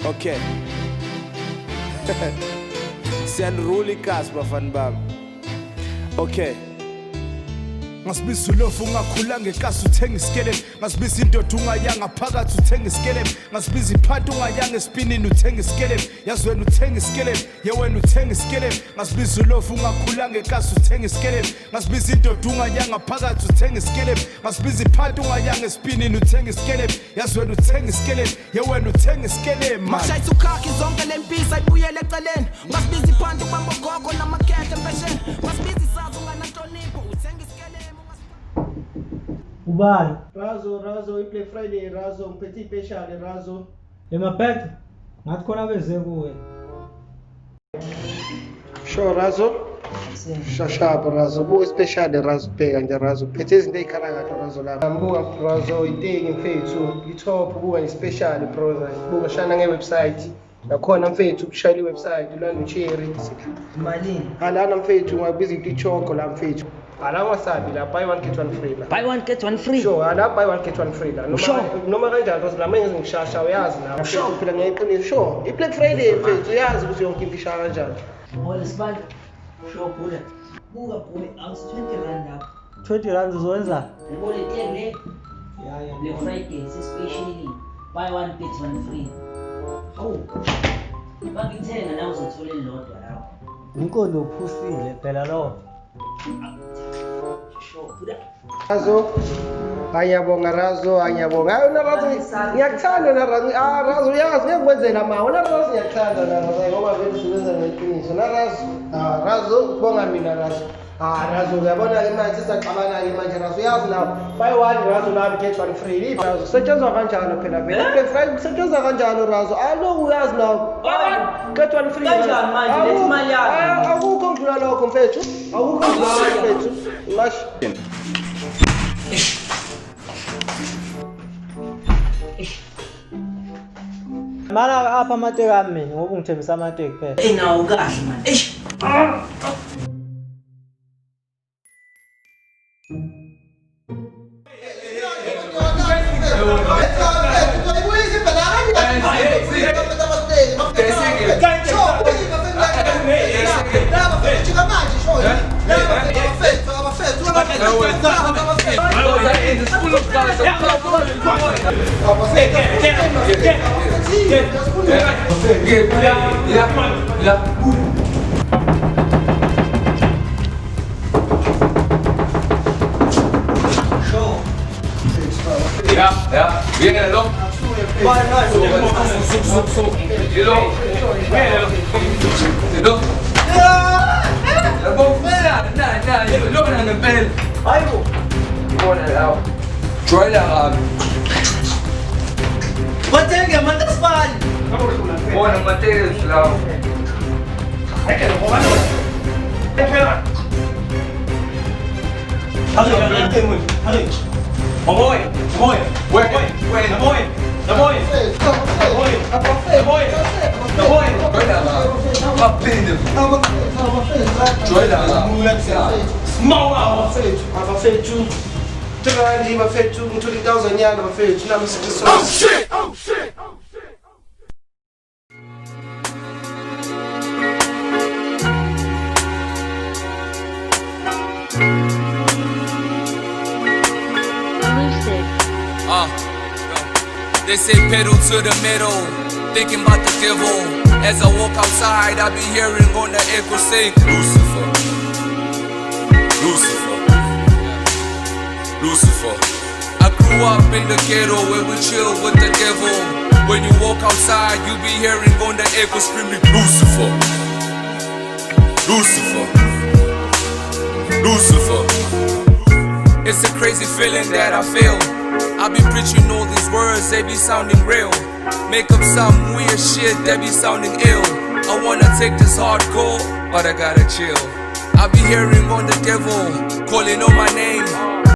Okay. Siyanirula ikasi bafana bami. Okay. Ngasibiza ulofu ungakhula ngekasi uthenga isikeleni, ngasibiza indoda ungayanga phakathi uthenga isikeleni, ngasibiza iphanti ungayanga espinini uthenga isikeleni, yazi wena uthenga isikeleni, ye wena uthenga isikeleni, ngasibiza ulofu ungakhula ngekasi uthenga isikeleni, ngasibiza indoda ungayanga phakathi uthenga isikeleni, ngasibiza iphanti ungayanga espinini uthenga isikeleni, yazi wena uthenga isikeleni, ye wena uthenga isikeleni. Mashayisa ukhakhi zonke lempisa ibuyele eceleni, ngasibiza iphanti ubamba gogo namakhethe empesheni, ngasibiza isazi ungananhlonipho uthenga isikeleni. Ubani? Razo, iplay Friday, Razo, ngiphethe ipeshali, Razo. Emaphethe? Ngathi khona beze kuwe. Sure, Razo. Shashapa, Razo. Buka especially Razo, bheka nje Razo. Ngiphethe izinto ey'khalakahle Razo lapha. Buka Razo, iteki mfethu, i-top, buka i-special brother. Buka shana nge-website. Nakhona mfethu kushayela i-website, ulana ucherry. Malini? Alana mfethu ungabiza ichoko la mfethu. Ala wasabi la buy one get one free la. Buy one get one free. Sure, ala buy one get one free la. Noma kanjani Rozo la manje ngishasha uyazi la. Sure. Phela ngiyayiqinisa. Sure. I-Black Friday mfethu uyazi ukuthi yonke into ishaya kanjani. Ngoba lesibali. Sure bula. Buka bule aus 20 rand lapha. 20 rand uzowenza? Ngibole tele. Ya. Black Friday especially buy one get one free. Hawu. Bangithenga nawe uzothola elilodwa lapho. Inkondo uphusile phela lo. Razo, ayabonga Razo, ayabonga. Hayi una Razo, ngiyakuthanda na Razo. Razo uyazi ngiyakwenzela ma. Una Razo ngiyakuthanda na Razo. Ngoba vele sibenza ngeqiniso. Na Razo, Razo bonga mina Razo. Razo uyabona ke manje sisaxabana ke manje Razo. Uyazi la buy one Razo la get one free. Razo setshenzwa kanjalo phela vele. Black Friday kusetshenzwa kanjalo Razo. Alo uyazi la get one free. Kanjani manje lethi imali yakho? Akukho ngidlula lokho mfethu. Akukho ngidlula lokho mfethu. Mash. Mana apha amateki ami mina ngoba ungithembisa amateki phela. Nawo kahle man. Ja, viene lo. Batenge mandasfali. Buona materia slavo. Abafethu 3 bafethu ngithola 1000 nyana bafethu nami sithi Oh shit. They say pedal to the metal, thinking about the devil. As I walk outside, I be hearing on the echo saying, Lucifer, Lucifer, Lucifer. I grew up in the ghetto where we chill with the devil. When you walk outside, you be hearing on the echo screaming, Lucifer, Lucifer, Lucifer. It's a crazy feeling that I feel. I be preaching all these words, they be sounding real. Make up some weird shit that be sounding ill. I wanna take this hardcore, but I gotta chill. I be hearing on the devil, calling on my name.